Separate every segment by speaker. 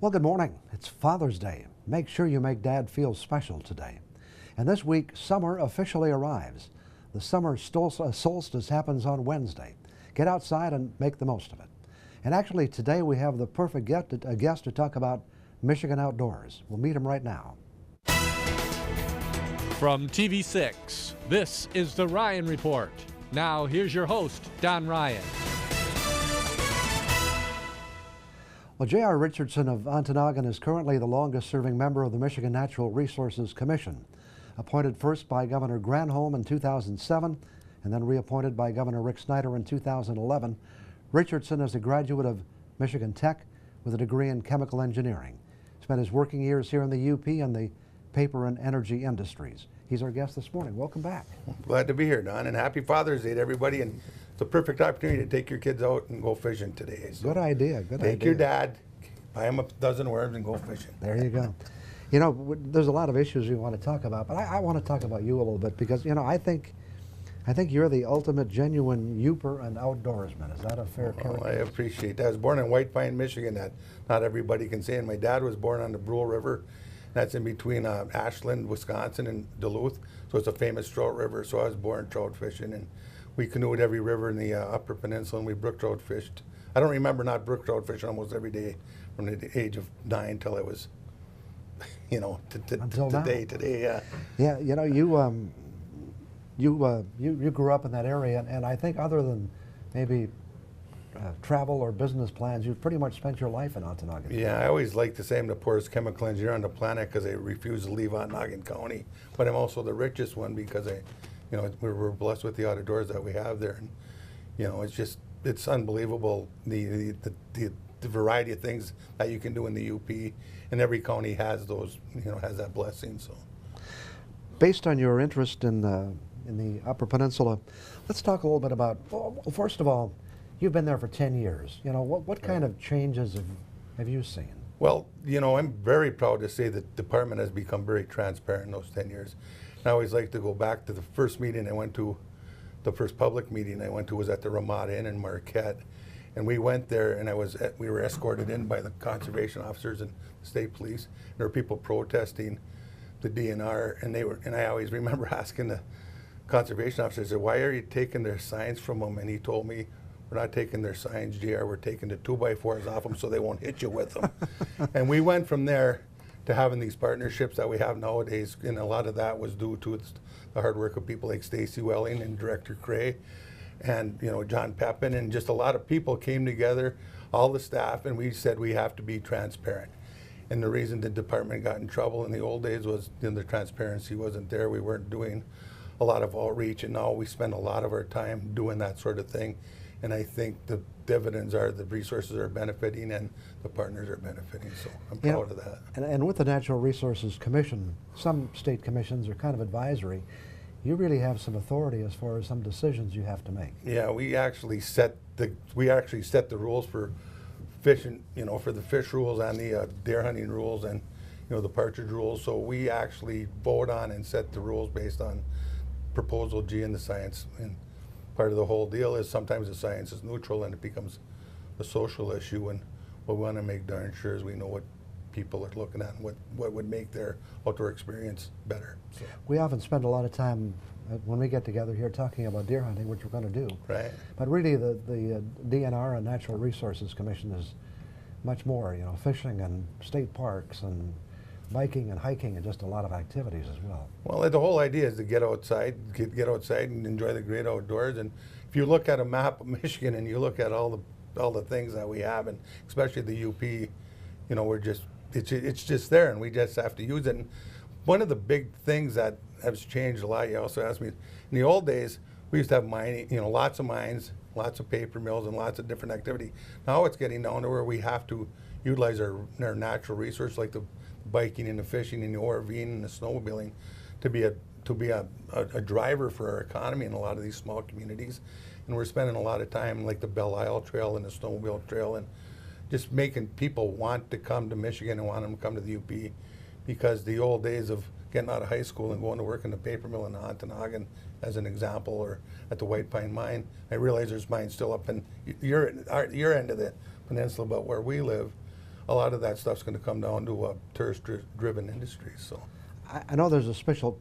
Speaker 1: Well, good morning. It's Father's Day. Make sure you make Dad feel special today. And this week, summer officially arrives. The summer solstice happens on Wednesday. Get outside and make the most of it. And actually, today we have the perfect guest to talk about Michigan outdoors. We'll meet him right now.
Speaker 2: From TV6, this is the Ryan Report. Now, here's your host, Don Ryan.
Speaker 1: Well, J.R. Richardson of Ontonagon is currently the longest-serving member of the Michigan Natural Resources Commission. Appointed first by Governor Granholm in 2007 and then reappointed by Governor Rick Snyder in 2011, Richardson is a graduate of Michigan Tech with a degree in chemical engineering. Spent his working years here in the UP in the paper and energy industries. He's our guest this morning. Welcome back.
Speaker 3: Glad to be here, Don, and happy Father's Day to everybody. And it's a perfect opportunity to take your kids out and go fishing today. So
Speaker 1: good idea.
Speaker 3: Take your dad, buy him a dozen worms, and go fishing.
Speaker 1: There you go. You know, there's a lot of issues we want to talk about, but I want to talk about you a little bit because, you know, I think you're the ultimate genuine youper and outdoorsman. Is that a fair character?
Speaker 3: I appreciate that. I was born in White Pine, Michigan. That not everybody can say. And my dad was born on the Brule River. That's in between Ashland, Wisconsin, and Duluth. So it's a famous trout river. So I was born trout fishing, and we canoed every river in the Upper Peninsula, and we brook trout fished. I don't remember not brook trout fishing almost every day from the age of 9 till I was, you know, today. Yeah.
Speaker 1: Yeah. You know, you grew up in that area, and I think other than maybe travel or business plans, you've pretty much spent your life in Ontonagon.
Speaker 3: Yeah, I always like to say I'm the poorest chemical engineer on the planet because I refuse to leave Ontonagon County. But I'm also the richest one because we're blessed with the outdoors that we have there, and you know, it's unbelievable the variety of things that you can do in the UP, and every county has those, has that blessing. So,
Speaker 1: based on your interest in the Upper Peninsula, let's talk a little bit about. Well, first of all, you've been there for 10 years. You know, what kind of changes have you seen?
Speaker 3: Well, I'm very proud to say that the department has become very transparent in those 10 years. And I always like to go back to the first meeting I went to. The first public meeting I went to was at the Ramada Inn in Marquette. And we went there, and we were escorted in by the conservation officers and the state police. There were people protesting the DNR, and I always remember asking the conservation officer, I said, why are you taking their signs from them? And he told me, we're not taking their signs, JR, we're taking the 2x4s off them so they won't hit you with them. And we went from there to having these partnerships that we have nowadays, and a lot of that was due to the hard work of people like Stacy Welling and Director Cray, and John Pepin, and just a lot of people came together, all the staff, and we said we have to be transparent. And the reason the department got in trouble in the old days was the transparency wasn't there. We weren't doing a lot of outreach, and now we spend a lot of our time doing that sort of thing. And I think the dividends are the resources are benefiting and the partners are benefiting. So I'm proud of that.
Speaker 1: And with the Natural Resources Commission, some state commissions are kind of advisory. You really have some authority as far as some decisions you have to make.
Speaker 3: Yeah, we actually set the rules for fishing, for the fish rules and the deer hunting rules and the partridge rules. So we actually vote on and set the rules based on proposal G and the science. And part of the whole deal is sometimes the science is neutral and it becomes a social issue, and what we want to make darn sure is we know what people are looking at and what would make their outdoor experience better. So.
Speaker 1: We often spend a lot of time when we get together here talking about deer hunting, which we're going to do.
Speaker 3: Right.
Speaker 1: But really the DNR and Natural Resources Commission is much more, fishing and state parks and biking and hiking and just a lot of activities as well.
Speaker 3: Well, the whole idea is to get outside and enjoy the great outdoors. And if you look at a map of Michigan and you look at all the things that we have, and especially the UP, it's just there, and we just have to use it. And one of the big things that has changed a lot, you also asked me, in the old days, we used to have mining, lots of mines, lots of paper mills, and lots of different activity. Now it's getting down to where we have to utilize our natural resources like the biking and the fishing and the RVing and the snowmobiling to be a driver for our economy in a lot of these small communities. And we're spending a lot of time like the Belle Isle Trail and the Snowmobile Trail and just making people want to come to Michigan and want them to come to the UP, because the old days of getting out of high school and going to work in the paper mill in Ontonagon, as an example, or at the White Pine Mine. I realize there's mines still up in your end of the peninsula, but where we live, a lot of that stuff's going to come down to a tourist-driven industry. So.
Speaker 1: I know there's a special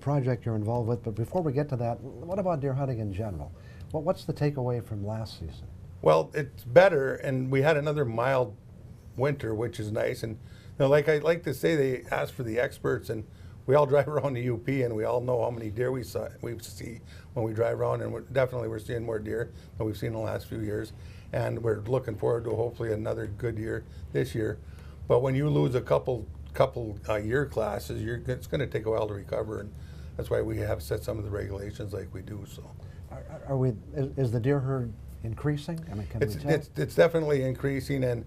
Speaker 1: project you're involved with, but before we get to that, what about deer hunting in general? What's the takeaway from last season?
Speaker 3: Well, it's better, and we had another mild winter, which is nice. And like I like to say, they ask for the experts, and we all drive around the UP, and we all know how many deer we see when we drive around, and we're seeing more deer than we've seen in the last few years. And we're looking forward to hopefully another good year this year. But when you lose a couple year classes, it's going to take a while to recover, and that's why we have set some of the regulations like we do. So,
Speaker 1: is the deer herd increasing? I mean, can we tell?
Speaker 3: It's definitely increasing, and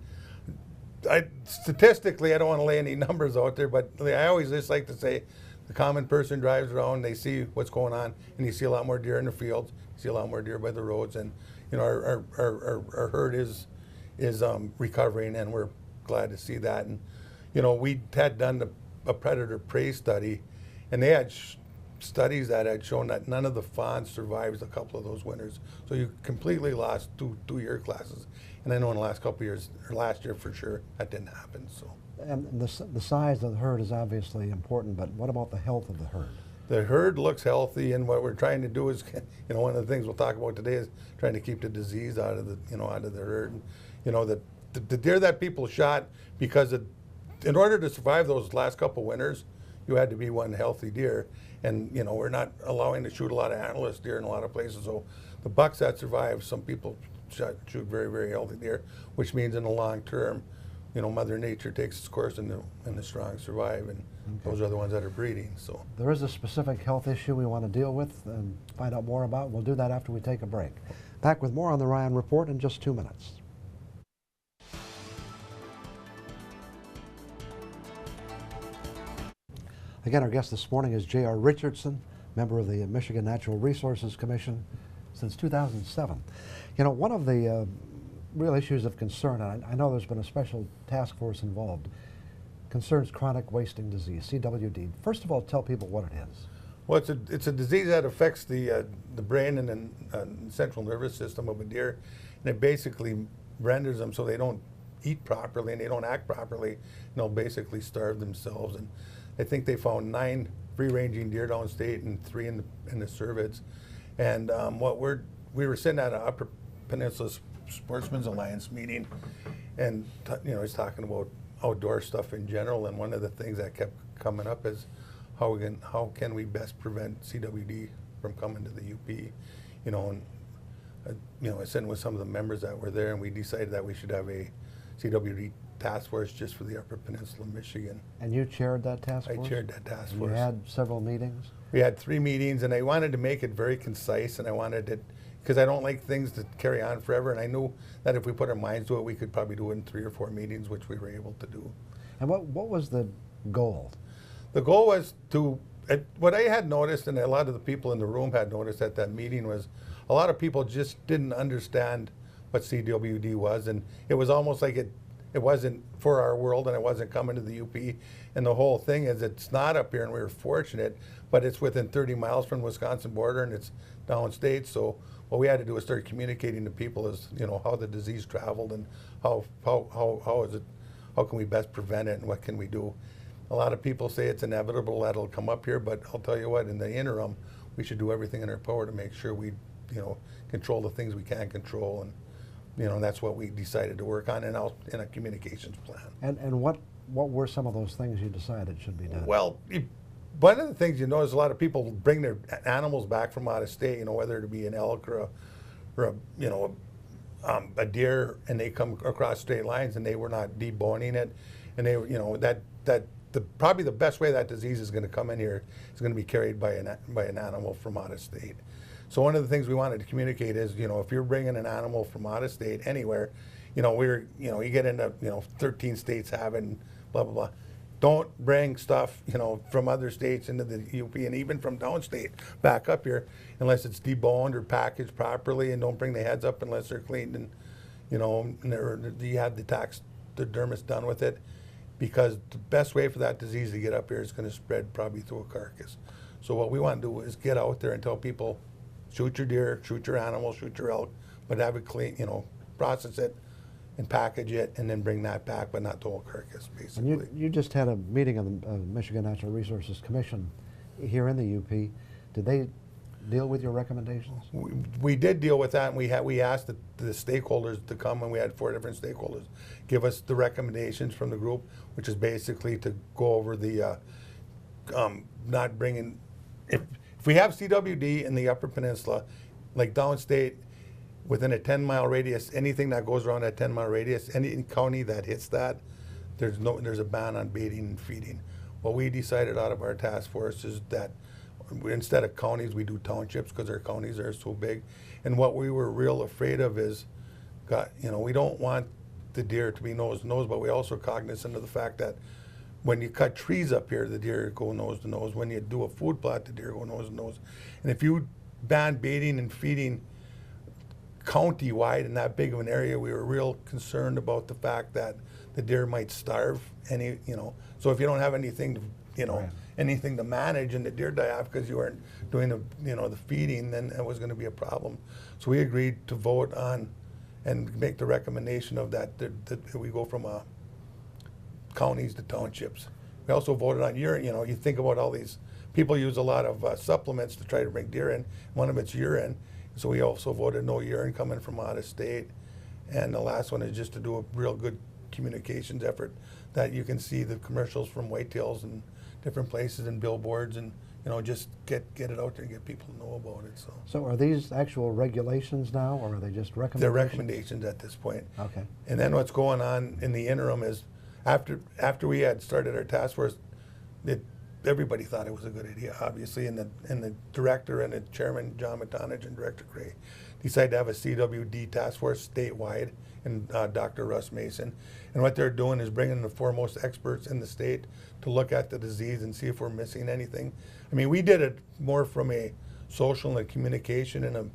Speaker 3: statistically, I don't want to lay any numbers out there, but I always just like to say, the common person drives around, they see what's going on, and you see a lot more deer in the fields, you see a lot more deer by the roads, and our herd is recovering, and we're glad to see that. And we had done a predator prey study, and they had studies that had shown that none of the fawns survives a couple of those winters. So you completely lost two year classes. And I know in the last couple of years, or last year for sure, that didn't happen. So.
Speaker 1: And the size of the herd is obviously important, but what about the health of the herd?
Speaker 3: The herd looks healthy, and what we're trying to do is, one of the things we'll talk about today is trying to keep the disease out of the herd. The deer that people shot, because in order to survive those last couple winters, you had to be one healthy deer. And, we're not allowing to shoot a lot of antlerless deer in a lot of places. So the bucks that survive, some people shoot very, very healthy deer, which means in the long term, Mother Nature takes its course and the strong survive, and those are the ones that are breeding. So
Speaker 1: there is a specific health issue we want to deal with and find out more about. We'll do that after we take a break. Back with more on the Ryan Report in just 2 minutes. Again, our guest this morning is J.R. Richardson, member of the Michigan Natural Resources Commission since 2007. One of the real issues of concern, and I know there's been a special task force involved, concerns chronic wasting disease, CWD. First of all, tell people what it is.
Speaker 3: Well, it's a disease that affects the brain and central nervous system of a deer, and it basically renders them so they don't eat properly and they don't act properly, and they'll basically starve themselves. And I think they found 9 free-ranging deer downstate and 3 in the cervids. And we were sitting at an Upper Peninsula Sportsmen's Alliance meeting, and he's talking about outdoor stuff in general. And one of the things that kept coming up is how can we best prevent CWD from coming to the UP? I was sitting with some of the members that were there, and we decided that we should have a CWD task force just for the Upper Peninsula, Michigan.
Speaker 1: And you chaired that task force?
Speaker 3: I chaired that task
Speaker 1: and
Speaker 3: force.
Speaker 1: You had several meetings?
Speaker 3: We had 3 meetings, and I wanted to make it very concise, and I wanted it, because I don't like things to carry on forever, and I knew that if we put our minds to it, we could probably do it in 3 or 4 meetings, which we were able to do.
Speaker 1: And what was the goal?
Speaker 3: The goal was to, what I had noticed, and a lot of the people in the room had noticed at that meeting, was a lot of people just didn't understand what CWD was, and it was almost like it wasn't for our world, and it wasn't coming to the UP. And the whole thing is, it's not up here, and we were fortunate, but it's within 30 miles from the Wisconsin border, and it's downstate. So what we had to do was start communicating to people as how the disease traveled, and how can we best prevent it, and what can we do. A lot of people say it's inevitable that it'll come up here, but I'll tell you what, in the interim, we should do everything in our power to make sure we control the things we can control, and that's what we decided to work on in a communications plan.
Speaker 1: And what were some of those things you decided should be done?
Speaker 3: Well, one of the things you notice, a lot of people bring their animals back from out of state, whether it be an elk or a deer, and they come across state lines and they were not deboning it, and they were, probably the best way that disease is going to come in here is going to be carried by an animal from out of state. So one of the things we wanted to communicate is, if you're bringing an animal from out of state anywhere, you get into 13 states having blah blah blah. Don't bring stuff from other states into the UP, and even from downstate back up here, unless it's deboned or packaged properly, and don't bring the heads up unless they're cleaned and you have the taxidermist done with it, because the best way for that disease to get up here is going to spread probably through a carcass. So what we want to do is get out there and tell people, shoot your deer, shoot your animal, shoot your elk, but have it clean, process it, and package it and then bring that back, but not the whole carcass, basically.
Speaker 1: And you just had a meeting of the Michigan Natural Resources Commission here in the UP. Did they deal with your recommendations?
Speaker 3: We did deal with that, and we asked the stakeholders to come, and we had 4 different stakeholders give us the recommendations from the group, which is basically to go over the not bringing, if we have CWD in the Upper Peninsula, like downstate, within a 10-mile radius, anything that goes around that 10-mile radius, any county that hits that, there's a ban on baiting and feeding. What we decided out of our task force is that instead of counties, we do townships because our counties are so big. And what we were real afraid of is, we don't want the deer to be nose to nose, but we also cognizant of the fact that when you cut trees up here, the deer go nose to nose. When you do a food plot, the deer go nose to nose. And if you ban baiting and feeding county-wide in that big of an area, we were real concerned about the fact that the deer might starve. So if you don't have anything to,
Speaker 1: Right.
Speaker 3: anything to manage and the deer die off because you weren't doing the feeding, then it was going to be a problem. So we agreed to vote on and make the recommendation of that we go from counties to townships. We also voted on urine. You think about all these people use a lot of supplements to try to bring deer in. One of it's urine. So we also voted no urine coming from out of state. And the last one is just to do a real good communications effort that you can see the commercials from whitetails and different places and billboards, and just get it out there and get people to know about it.
Speaker 1: So are these actual regulations now, or are they just recommendations?
Speaker 3: They're recommendations at this point.
Speaker 1: Okay.
Speaker 3: And then what's going on in the interim is after we had started our task force, everybody thought it was a good idea, obviously, and the director and the chairman, John Matonage, and Director Gray, decided to have a CWD task force statewide, and Dr. Russ Mason. And what they're doing is bringing the foremost experts in the state to look at the disease and see if we're missing anything. I mean, we did it more from a social and a communication and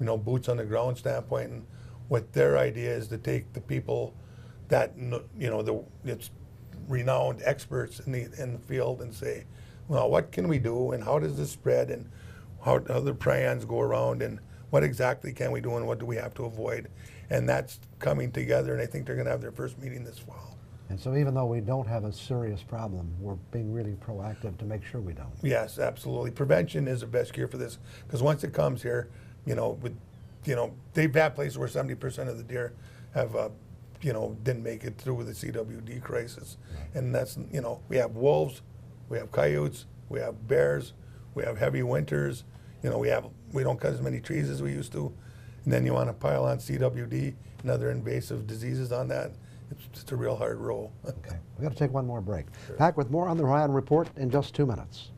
Speaker 3: a boots on the ground standpoint. And what their idea is to take the people that it's renowned experts in the field and say, well, what can we do, and how does this spread, and how the prions go around, and what exactly can we do, and what do we have to avoid? And that's coming together, and I think they're going to have their first meeting this fall.
Speaker 1: And so even though we don't have a serious problem, we're being really proactive to make sure we don't.
Speaker 3: Yes, absolutely. Prevention is the best cure for this, because once it comes here, they've had places where 70% of the deer have didn't make it through the CWD crisis. And that's, we have wolves, we have coyotes, we have bears, we have heavy winters, we don't cut as many trees as we used to. And then you want to pile on CWD and other invasive diseases on that. It's just a real hard roll.
Speaker 1: Okay, we've got to take one more break.
Speaker 3: Sure.
Speaker 1: Back with more on the Ryan Report in just 2 minutes.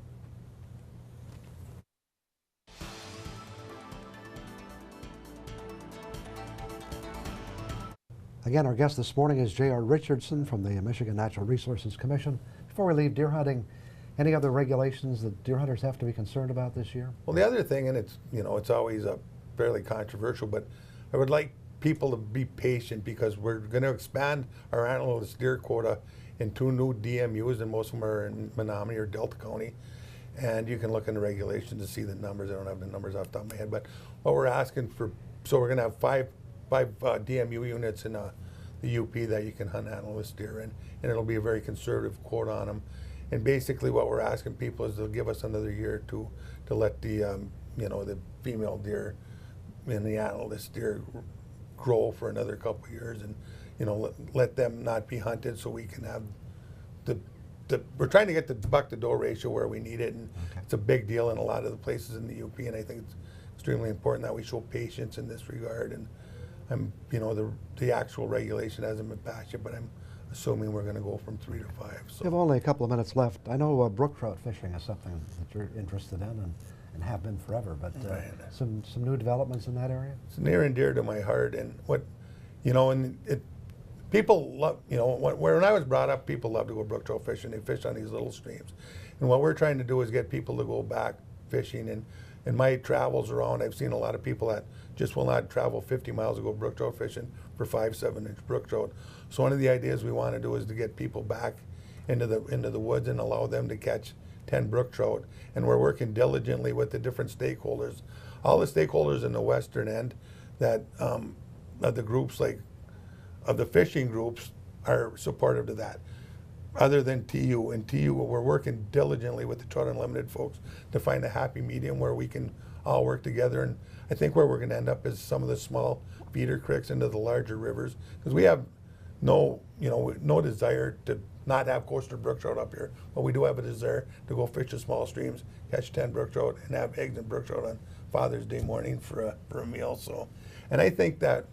Speaker 1: Again, our guest this morning is J.R. Richardson from the Michigan Natural Resources Commission. Before we leave deer hunting, any other regulations that deer hunters have to be concerned about this year?
Speaker 3: Well, the other thing, and it's always fairly controversial, but I would like people to be patient because we're going to expand our antlerless deer quota in 2 new DMUs, and most of them are in Menominee or Delta County. And you can look in the regulations to see the numbers. I don't have the numbers off the top of my head, but what we're asking for, so we're going to have five DMU units in the UP that you can hunt antlerless deer in, and it'll be a very conservative quota on them. And basically what we're asking people is to give us another year or two to let the the female deer and the antlerless deer grow for another couple of years, and let them not be hunted, so we can have we're trying to get the buck to doe ratio where we need it, and
Speaker 1: Okay.
Speaker 3: It's a big deal in a lot of the places in the UP, and I think it's extremely important that we show patience in this regard. And I'm the actual regulation hasn't been passed yet, but I'm assuming we're going to go from 3 to 5. So.
Speaker 1: We have only a couple of minutes left. I know brook trout fishing is something that you're interested in and have been forever, but
Speaker 3: Right.
Speaker 1: some new developments in that area?
Speaker 3: It's near and dear to my heart, and people love, when I was brought up, people love to go brook trout fishing. They fish on these little streams. And what we're trying to do is get people to go back fishing. And in my travels around, I've seen a lot of people that just will not travel 50 miles to go brook trout fishing for 5-7-inch brook trout. So one of the ideas we want to do is to get people back into the woods and allow them to catch 10 brook trout. And we're working diligently with the different stakeholders. All the stakeholders in the western end that the groups like of the fishing groups are supportive to that. Other than TU, and TU, we're working diligently with the Trout Unlimited folks to find a happy medium where we can all work together. And I think where we're going to end up is some of the small feeder creeks into the larger rivers, because we have no desire to not have coastal brook trout up here, but we do have a desire to go fish the small streams, catch 10 brook trout, and have eggs and brook trout on Father's Day morning for a meal. So, and I think that,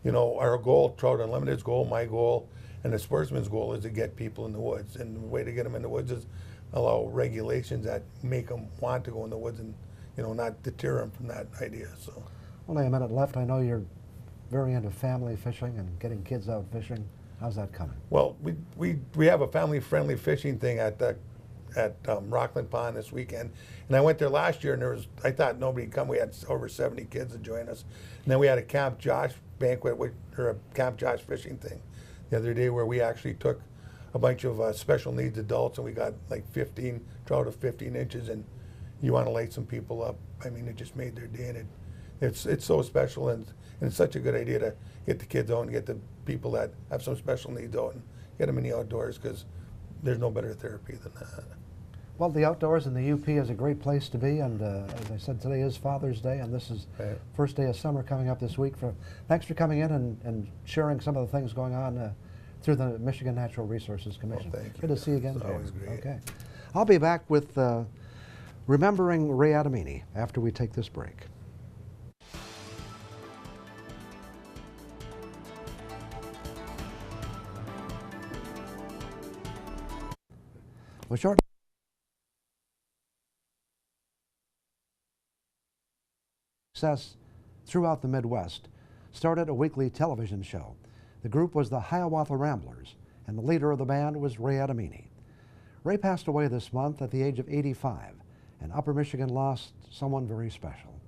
Speaker 3: our goal, Trout Unlimited's goal, my goal, and the sportsman's goal is to get people in the woods. And the way to get them in the woods is allow regulations that make them want to go in the woods and, not deter them from that idea. So,
Speaker 1: Only a minute left. I know you're very into family fishing and getting kids out fishing. How's that coming?
Speaker 3: Well, we have a family-friendly fishing thing at Rockland Pond this weekend, and I went there last year, and I thought nobody'd come. We had over 70 kids to join us, and then we had a Camp Josh banquet or a Camp Josh fishing thing the other day, where we actually took a bunch of special needs adults, and we got like 15 trout of 15 inches, and you want to light some people up. I mean, it just made their day, and it's so special, and it's such a good idea to get the kids out and get the people that have some special needs out and get them in the outdoors, because there's no better therapy than that.
Speaker 1: Well, the outdoors in the UP is a great place to be, and as I said, today is Father's Day, and this is first day of summer coming up this week. Thanks for coming in and sharing some of the things going on through the Michigan Natural Resources Commission.
Speaker 3: Well, thank you.
Speaker 1: Good to see you again.
Speaker 3: It's always great.
Speaker 1: Okay. I'll be back with Remembering Ray Domini after we take this break. Well, shortly success throughout the Midwest, started a weekly television show. The group was the Hiawatha Ramblers, and the leader of the band was Ray Domini. Ray passed away this month at the age of 85, and Upper Michigan lost someone very special.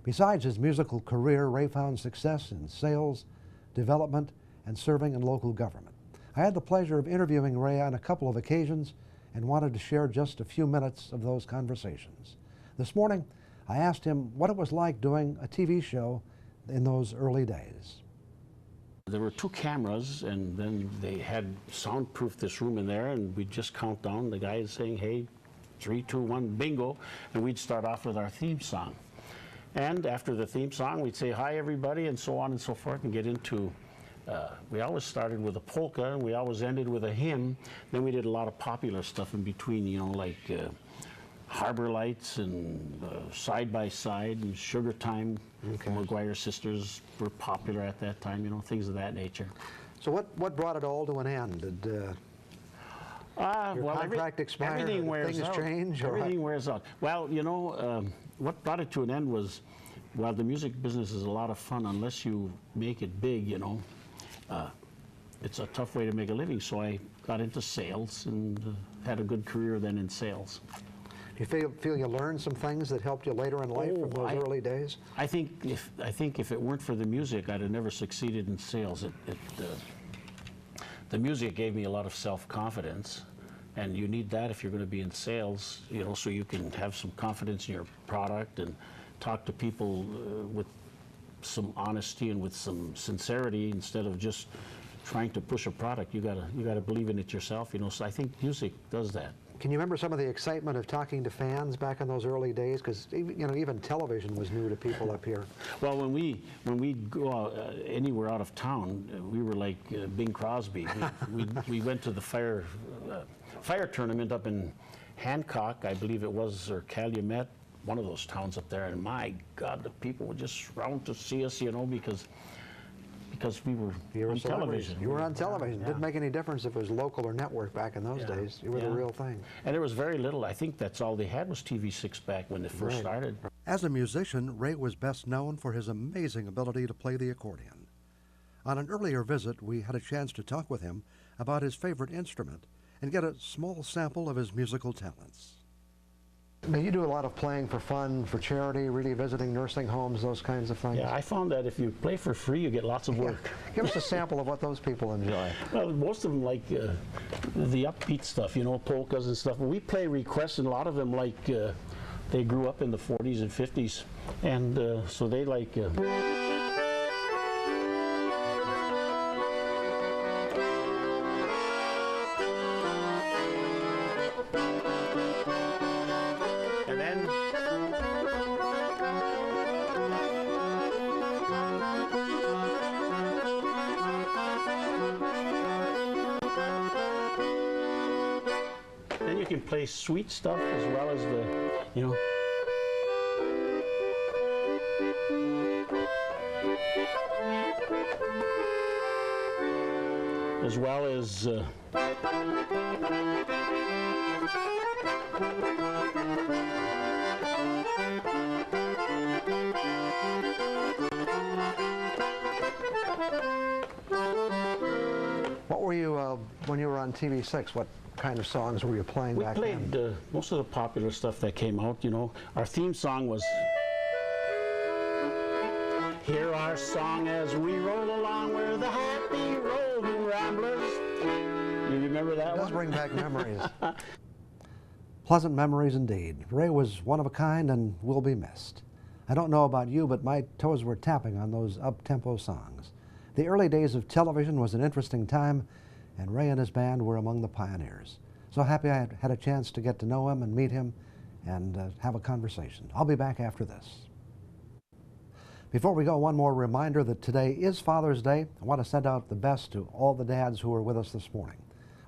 Speaker 1: Besides his musical career, Ray found success in sales, development, and serving in local government. I had the pleasure of interviewing Ray on a couple of occasions and wanted to share just a few minutes of those conversations. This morning, I asked him what it was like doing a TV show in those early days.
Speaker 4: There were 2 cameras, and then they had soundproofed this room in there, and we'd just count down. The guy is saying, hey, 3, 2, 1, bingo, and we'd start off with our theme song. And after the theme song, we'd say, hi, everybody, and so on and so forth, and get into, we always started with a polka, and we always ended with a hymn. Then we did a lot of popular stuff in between, like Harbor Lights and Side by Side and Sugar Time. Okay. McGuire Sisters were popular at that time, things of that nature.
Speaker 1: So what brought it all to an end? Did your contract expire?
Speaker 4: Everything wears
Speaker 1: things
Speaker 4: out.
Speaker 1: change?
Speaker 4: Everything wears out. Well, what brought it to an end was, while the music business is a lot of fun, unless you make it big, it's a tough way to make a living. So I got into sales and had a good career then in sales.
Speaker 1: Do you feel you learned some things that helped you later in life from those early days?
Speaker 4: I think if it weren't for the music, I'd have never succeeded in sales. The music gave me a lot of self-confidence, and you need that if you're going to be in sales, so you can have some confidence in your product and talk to people with some honesty and with some sincerity instead of just trying to push a product. You gotta believe in it yourself. So I think music does that.
Speaker 1: Can you remember some of the excitement of talking to fans back in those early days? Because even television was new to people up here.
Speaker 4: Well, when we'd go anywhere out of town, we were like Bing Crosby. We went to the fire tournament up in Hancock, I believe it was, or Calumet, one of those towns up there, and my God, the people would just round to see us, because we were on television.
Speaker 1: You were on television.
Speaker 4: Yeah.
Speaker 1: Didn't make any difference if it was local or network back in those days. You were the real thing.
Speaker 4: And there was very little. I think that's all they had was TV6 back when they first started.
Speaker 1: As a musician, Ray was best known for his amazing ability to play the accordion. On an earlier visit, we had a chance to talk with him about his favorite instrument and get a small sample of his musical talents. Now, you do a lot of playing for fun, for charity, really visiting nursing homes, those kinds of things.
Speaker 4: Yeah, I found that if you play for free, you get lots of work.
Speaker 1: Yeah. Give us a sample of what those people enjoy.
Speaker 4: Well, most of them like the upbeat stuff, polkas and stuff. We play requests, and a lot of them like they grew up in the 40s and 50s, and so they like. we can play sweet stuff as well as the, you know. As well as
Speaker 1: What were you, when you were on TV6, what kind of songs were you playing
Speaker 4: we
Speaker 1: back
Speaker 4: played
Speaker 1: then?
Speaker 4: most of the popular stuff that came out, you know. Our theme song was "Hear our song as we roll along, we're the happy roving ramblers." You remember that
Speaker 1: It does
Speaker 4: one?
Speaker 1: bring back memories. Pleasant memories indeed. Ray was one of a kind and will be missed. I don't know about you, but my toes were tapping on those up-tempo songs. The early days of television was an interesting time, and Ray and his band were among the pioneers. So happy I had a chance to get to know him and meet him and have a conversation. I'll be back after this. Before we go, one more reminder that today is Father's Day. I want to send out the best to all the dads who are with us this morning.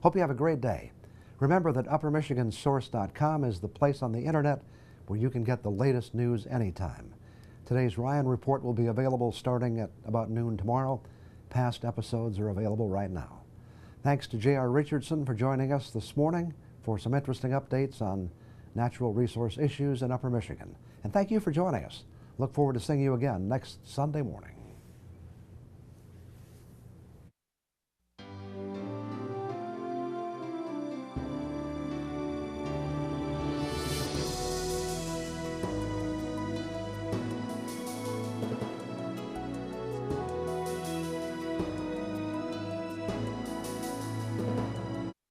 Speaker 1: Hope you have a great day. Remember that UpperMichiganSource.com is the place on the internet where you can get the latest news anytime. Today's Ryan Report will be available starting at about noon tomorrow. Past episodes are available right now. Thanks to J.R. Richardson for joining us this morning for some interesting updates on natural resource issues in Upper Michigan. And thank you for joining us. Look forward to seeing you again next Sunday morning.